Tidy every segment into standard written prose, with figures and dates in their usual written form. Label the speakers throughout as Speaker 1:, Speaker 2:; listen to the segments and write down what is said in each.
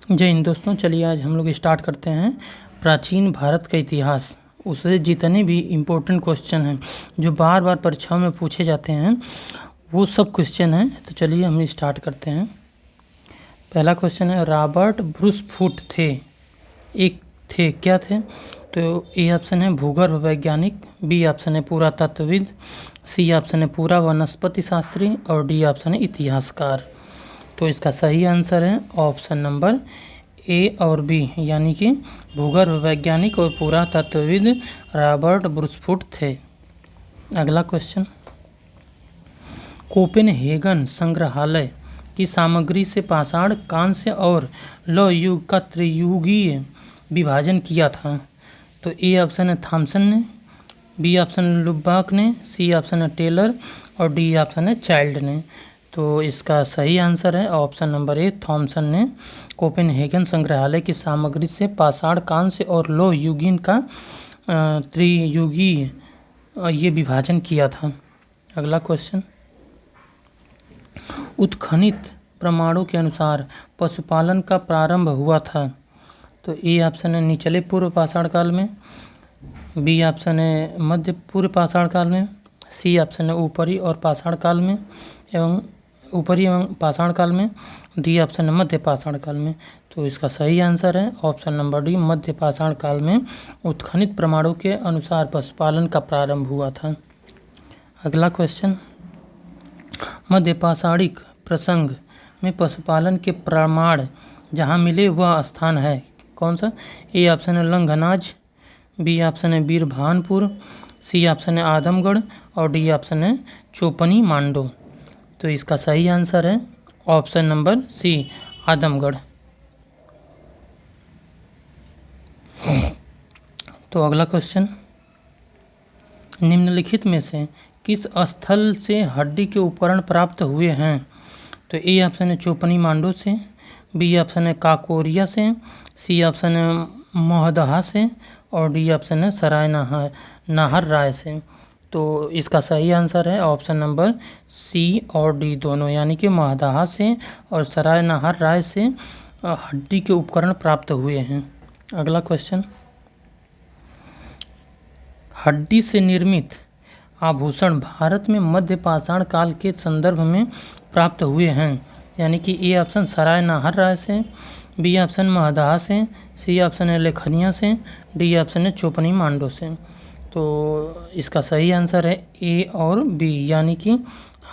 Speaker 1: जय हिंद दोस्तों, चलिए आज हम लोग स्टार्ट करते हैं प्राचीन भारत का इतिहास। उससे जितने भी इम्पोर्टेंट क्वेश्चन हैं जो बार बार परीक्षाओं में पूछे जाते हैं वो सब क्वेश्चन हैं। तो चलिए हम स्टार्ट करते हैं। पहला क्वेश्चन है, रॉबर्ट ब्रूस फूट थे क्या थे? तो ए ऑप्शन है भूगर्भ वैज्ञानिक, बी ऑप्शन है पुरातत्वविद, सी ऑप्शन है पूरा वनस्पति शास्त्री और डी ऑप्शन है इतिहासकार। तो इसका सही आंसर है ऑप्शन नंबर ए और बी, यानी कि भूगर्भ वैज्ञानिक और पुरातत्वविद रॉबर्ट ब्रूस फूट थे। अगला क्वेश्चन, कोपेनहेगन संग्रहालय की सामग्री से पाषाण, कांस्य और लौह युग का त्रियुगीय विभाजन किया था। तो ए ऑप्शन है थॉमसन ने, बी ऑप्शन लुबाक ने, सी ऑप्शन है टेलर और डी ऑप्शन है चाइल्ड ने। तो इसका सही आंसर है ऑप्शन नंबर ए, थॉमसन ने कोपेनहेगन संग्रहालय की सामग्री से पाषाण, कांस्य और लौह युगीन का त्रियुगीय ये विभाजन किया था। अगला क्वेश्चन, उत्खनित प्रमाणों के अनुसार पशुपालन का प्रारंभ हुआ था। तो ए ऑप्शन है निचले पूर्व पाषाण काल में, बी ऑप्शन है मध्य पूर्व पाषाण काल में, सी ऑप्शन है ऊपरी और पाषाण काल में एवं पाषाण काल में, डी ऑप्शन है मध्य पाषाण काल में। तो इसका सही आंसर है ऑप्शन नंबर डी, मध्य पाषाण काल में उत्खनित प्रमाणों के अनुसार पशुपालन का प्रारंभ हुआ था। अगला क्वेश्चन, मध्य पाषाणिक प्रसंग में पशुपालन के प्रमाण जहाँ मिले वह स्थान है कौन सा? ए ऑप्शन है लंघनाज, बी ऑप्शन है बीरभानपुर, सी ऑप्शन है आदमगढ़ और डी ऑप्शन है चोपनी मांडो। तो इसका सही आंसर है ऑप्शन नंबर सी, आदमगढ़। तो अगला क्वेश्चन, निम्नलिखित में से किस स्थल से हड्डी के उपकरण प्राप्त हुए हैं? तो ए ऑप्शन है चोपनी मांडो से, बी ऑप्शन है काकोरिया से, सी ऑप्शन है मोहदहा से और डी ऑप्शन है सराय नाहर राय से। तो इसका सही आंसर है ऑप्शन नंबर सी और डी दोनों, यानी कि मोहदहा से और सराय नाहर राय से हड्डी के उपकरण प्राप्त हुए हैं। अगला क्वेश्चन, हड्डी से निर्मित आभूषण भारत में मध्य पाषाण काल के संदर्भ में प्राप्त हुए हैं, यानी कि ए ऑप्शन सराय नाहर राय से, बी ऑप्शन महदहा से, सी ऑप्शन है लेखनिया से, डी ऑप्शन है चोपनी मांडो से। तो इसका सही आंसर है ए और बी, यानी कि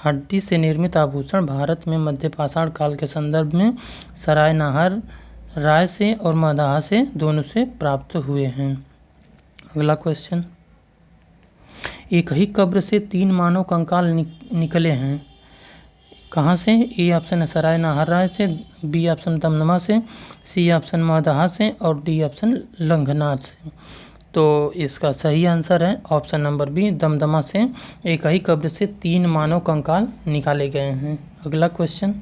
Speaker 1: हड्डी से निर्मित आभूषण भारत में मध्य पाषाण काल के संदर्भ में सराय नाहर राय से और महदहा से दोनों से प्राप्त हुए हैं। अगला क्वेश्चन, एक ही कब्र से 3 मानव कंकाल निकले हैं, कहाँ से? ए ऑप्शन है सराय नाहर राय से, बी ऑप्शन दमदमा से, सी ऑप्शन महदहा से और डी ऑप्शन लंघनाज से। तो इसका सही आंसर है ऑप्शन नंबर बी, दमदमा से एक ही कब्र से 3 मानव कंकाल निकाले गए हैं। अगला क्वेश्चन,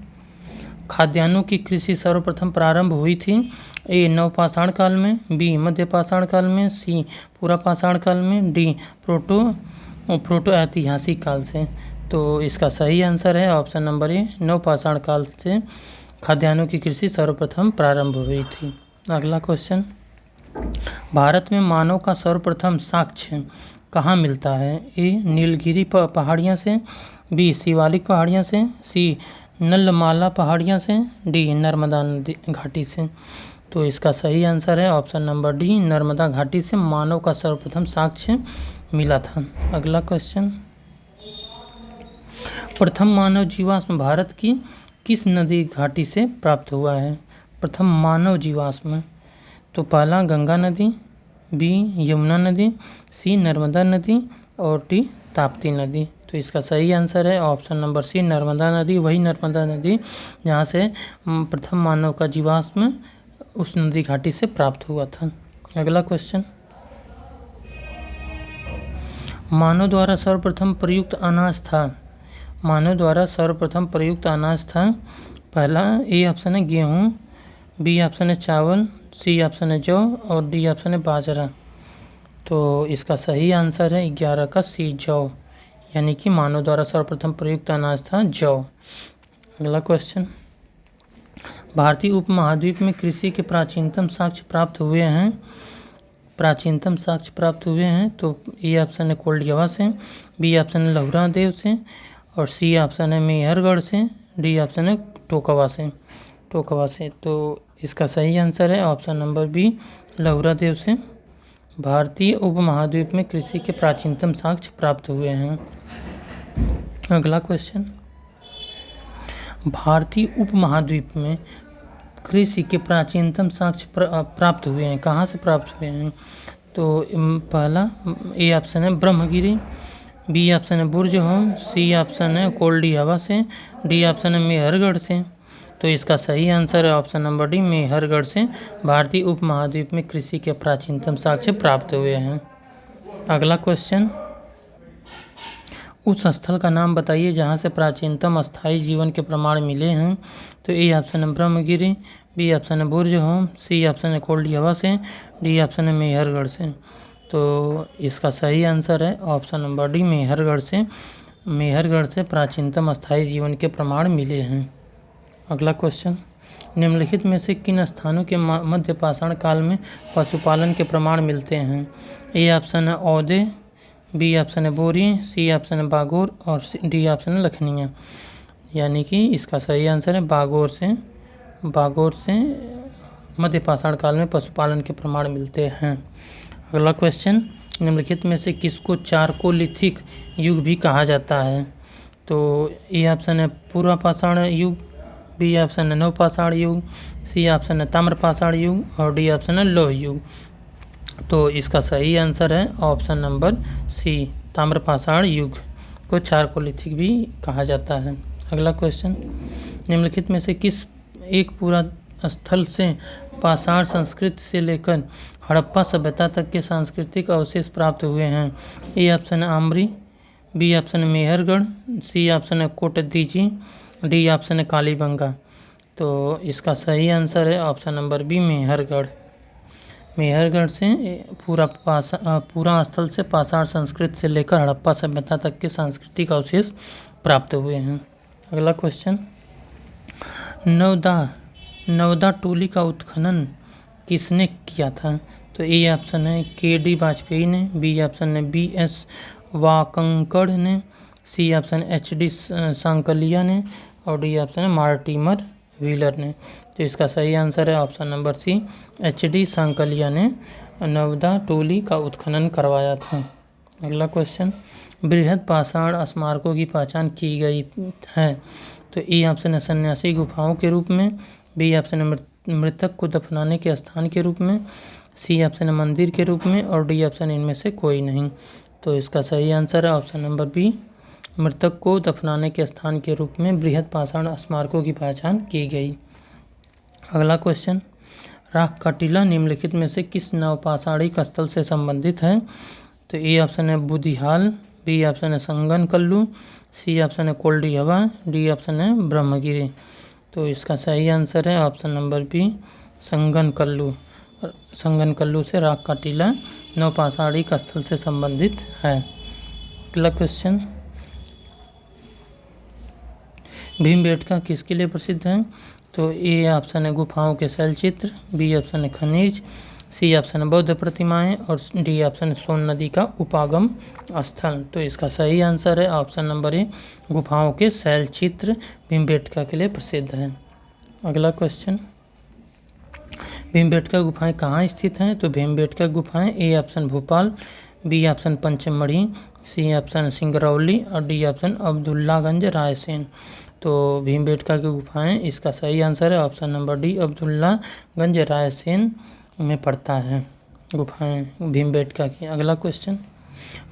Speaker 1: खाद्यान्नों की कृषि सर्वप्रथम प्रारंभ हुई थी। ए नवपाषाण काल में, बी मध्य पाषाण काल में, सी पूरा पाषाण काल में, डी प्रोटो ऐतिहासिक काल से। तो इसका सही आंसर है ऑप्शन नंबर ए, नवपाषाण काल से खाद्यान्नों की कृषि सर्वप्रथम प्रारंभ हुई थी। अगला क्वेश्चन, भारत में मानव का सर्वप्रथम साक्ष्य कहाँ मिलता है? ए नीलगिरी पहाड़ियाँ से, बी शिवालिक पहाड़ियाँ से, सी नलमाला पहाड़ियाँ से, डी नर्मदा नदी घाटी से। तो इसका सही आंसर है ऑप्शन नंबर डी, नर्मदा घाटी से मानव का सर्वप्रथम साक्ष्य मिला था। अगला क्वेश्चन, प्रथम मानव जीवाश्म भारत की किस नदी घाटी से प्राप्त हुआ है? प्रथम मानव जीवाश्म, तो पहला गंगा नदी, बी यमुना नदी, सी नर्मदा नदी और डी ताप्ती नदी। तो इसका सही आंसर है ऑप्शन नंबर सी, नर्मदा नदी। वही नर्मदा नदी जहाँ से प्रथम मानव का जीवाश्म उस नदी घाटी से प्राप्त हुआ था। अगला क्वेश्चन, मानव द्वारा सर्वप्रथम प्रयुक्त अनाज था। मानव द्वारा सर्वप्रथम प्रयुक्त अनाज था, पहला ए ऑप्शन है गेहूँ, बी ऑप्शन है चावल, सी ऑप्शन है जौ और डी ऑप्शन है बाजरा। तो इसका सही आंसर है 11 का सी, जौ, यानी कि मानव द्वारा सर्वप्रथम प्रयुक्त अनाज था जौ। अगला क्वेश्चन, भारतीय उपमहाद्वीप में कृषि के प्राचीनतम साक्ष्य प्राप्त हुए हैं। तो ए ऑप्शन है कोल्डियावा से, बी ऑप्शन है लहुरा देव से, और सी ऑप्शन है मेहरगढ़ से, डी ऑप्शन है टोकवा से। तो इसका सही आंसर है ऑप्शन नंबर बी, लहुरा देव से भारतीय उपमहाद्वीप में कृषि के प्राचीनतम साक्ष्य प्राप्त हुए हैं। अगला क्वेश्चन, भारतीय उपमहाद्वीप में कृषि के प्राचीनतम साक्ष्य प्राप्त हुए हैं, कहाँ से प्राप्त हुए हैं? तो पहला ए ऑप्शन है ब्रह्मगिरी, बी ऑप्शन है बुर्ज होम, सी ऑप्शन है कोल्डियावा से, डी ऑप्शन है मेहरगढ़ से। तो इसका सही आंसर है ऑप्शन नंबर डी, मेहरगढ़ से भारतीय उपमहाद्वीप में कृषि के प्राचीनतम साक्ष्य प्राप्त हुए हैं। अगला क्वेश्चन, उस स्थल का नाम बताइए जहां से प्राचीनतम अस्थायी जीवन के प्रमाण मिले हैं। तो ए ऑप्शन है ब्रह्मगिरी, बी ऑप्शन है बुर्ज होम, सी ऑप्शन है कोल्डियावा से, डी ऑप्शन है मेहरगढ़ से। तो इसका सही आंसर है ऑप्शन नंबर डी, मेहरगढ़ से प्राचीनतम अस्थायी जीवन के प्रमाण मिले हैं। अगला क्वेश्चन, निम्नलिखित में से किन स्थानों के मध्य पाषाण काल में पशुपालन के प्रमाण मिलते हैं? ए ऑप्शन है औदे, बी ऑप्शन है बोरी, सी ऑप्शन है बागोर, और डी ऑप्शन है लखनिया। यानी कि इसका सही आंसर है बागोर से मध्य पाषाण काल में पशुपालन के प्रमाण मिलते हैं। अगला क्वेश्चन, निम्नलिखित में से किसको चारकोलिथिक युग भी कहा जाता है? तो ए ऑप्शन है पूर्व पाषाण युग, बी ऑप्शन है नवपाषाण युग, सी ऑप्शन है ताम्रपाषाण युग, और डी ऑप्शन है लौह युग। तो इसका सही आंसर है ऑप्शन नंबर सी, ताम्रपाषाण युग को चारकोलिथिक भी कहा जाता है। अगला क्वेश्चन, निम्नलिखित में से किस एक पूरा स्थल से पाषाण संस्कृति से लेकर हड़प्पा सभ्यता तक के सांस्कृतिक अवशेष प्राप्त हुए हैं? ए ऑप्शन है आमरी, बी ऑप्शन है मेहरगढ़, सी ऑप्शन है कोटदीजी, डी ऑप्शन है कालीबंगा। तो इसका सही आंसर है ऑप्शन नंबर बी, मेहरगढ़ से पूरा स्थल से पाषाण संस्कृति से लेकर हड़प्पा सभ्यता तक के सांस्कृतिक अवशेष प्राप्त हुए हैं। अगला क्वेश्चन, नवदा टोली का उत्खनन किसने किया था? तो ए ऑप्शन है के.डी. वाजपेयी ने, बी ऑप्शन है बी.एस. वाकंकड़ ने, सी ऑप्शन एच.डी. सांकलिया ने, और डी ऑप्शन है मार्टिमर व्हीलर ने। तो इसका सही आंसर है option number C, H D. Sankalia ने नवदा टोली का उत्खनन करवाया था। अगला क्वेश्चन, बृहद पाषाण स्मारकों की पहचान की गई है। तो ए ऑप्शन है सन्यासी गुफाओं के रूप में, बी ऑप्शन है मृतक को दफनाने के स्थान के रूप में, सी ऑप्शन है मंदिर के रूप में, और डी ऑप्शन इनमें से कोई नहीं। तो इसका सही आंसर है ऑप्शन नंबर बी, मृतक को दफनाने के स्थान के रूप में बृहद पाषाण स्मारकों की पहचान की गई। अगला क्वेश्चन, राख का टीला निम्नलिखित में से किस नवपाषाणिक स्थल से संबंधित है? तो ए ऑप्शन है बुधिहाल, बी ऑप्शन है संगनकल्लू, सी ऑप्शन है कोल्डियावा, डी ऑप्शन है ब्रह्मगिरी। तो इसका सही आंसर है ऑप्शन नंबर बी, संगनकल्लू से राख का टीला नवपाषाणिक स्थल से संबंधित है। अगला क्वेश्चन, भीमबेटका किसके लिए प्रसिद्ध है? तो ए ऑप्शन है गुफाओं के शैलचित्र, बी ऑप्शन है खनिज, सी ऑप्शन है बौद्ध प्रतिमाएं, और डी ऑप्शन है सोन नदी का उपागम स्थल। तो इसका सही आंसर है ऑप्शन नंबर ए, गुफाओं के शैलचित्र भीमबेटका के लिए प्रसिद्ध है। अगला क्वेश्चन, भीमबेटका गुफाएं कहाँ स्थित हैं? तो भीमबेटका गुफाएं A option Bhopal, B option Pachmarhi, C option Singrauli, और डी ऑप्शन अब्दुल्लागंज रायसेन। तो भीमबेटका की गुफाएं, इसका सही आंसर है option number D, Abdullaganj Raisen में पड़ता है गुफाएं भीमबेटका की। अगला क्वेश्चन,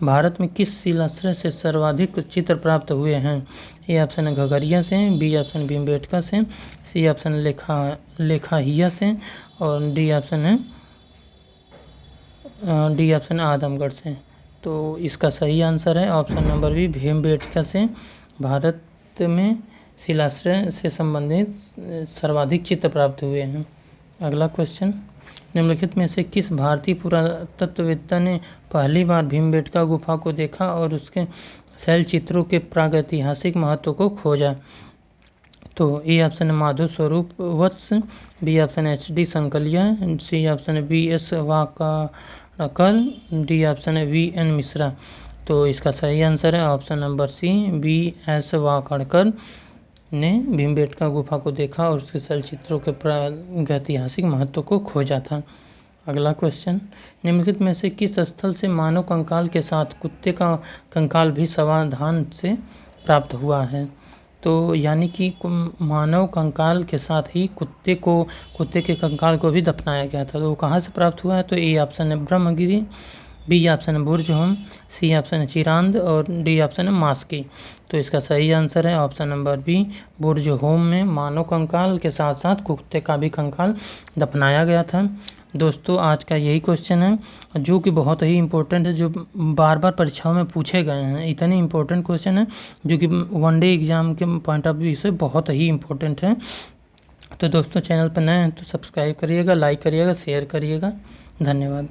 Speaker 1: भारत में किस शिलाश्रय से सर्वाधिक चित्र प्राप्त हुए हैं? ए ऑप्शन है घगरिया से, बी ऑप्शन भीमबेटका से, सी ऑप्शन लेखाहिया से, और डी ऑप्शन है आदमगढ़ से। तो इसका सही आंसर है ऑप्शन नंबर बी, भीमबेटका से भारत में शिलाश्रय से संबंधित सर्वाधिक चित्र प्राप्त हुए हैं। अगला क्वेश्चन, निम्नलिखित में से किस भारतीय पुरातत्ववेत्ता ने पहली बार भीमबेटका गुफा को देखा और उसके शैल चित्रों के प्रागैतिहासिक महत्व को खोजा? तो ए ऑप्शन है माधव स्वरूप वत्स, बी ऑप्शन है HD संकलिया, सी ऑप्शन है BS वाकाकर, डी ऑप्शन है VN मिश्रा। तो इसका सही आंसर है ऑप्शन नंबर सी, BS वाकाकर ने भीमबेटका गुफा को देखा और उसके चलचित्रों के ऐतिहासिक महत्व को खोजा था। अगला क्वेश्चन, निम्नलिखित में से किस स्थल से मानव कंकाल के साथ कुत्ते का कंकाल भी समाधान से प्राप्त हुआ है? तो यानी कि मानव कंकाल के साथ ही कुत्ते के कंकाल को भी दफनाया गया था। तो वो कहाँ से प्राप्त हुआ है? तो ए ऑप्शन है ब्रह्मगिरी, बी ऑप्शन है बुर्जहोम, सी ऑप्शन है चिरांद और डी ऑप्शन है मास्की। तो इसका सही आंसर है ऑप्शन नंबर बी, बुर्जहोम में मानव कंकाल के साथ साथ कुत्ते का भी कंकाल दफनाया गया था। दोस्तों आज का यही क्वेश्चन है जो कि बहुत ही इम्पोर्टेंट है, जो बार बार परीक्षाओं में पूछे गए हैं। इतने इम्पोर्टेंट क्वेश्चन है जो कि वनडे एग्जाम के पॉइंट ऑफ व्यू से बहुत ही इम्पोर्टेंट है। तो दोस्तों चैनल पर नए हैं तो सब्सक्राइब करिएगा, लाइक करिएगा, शेयर करिएगा। धन्यवाद।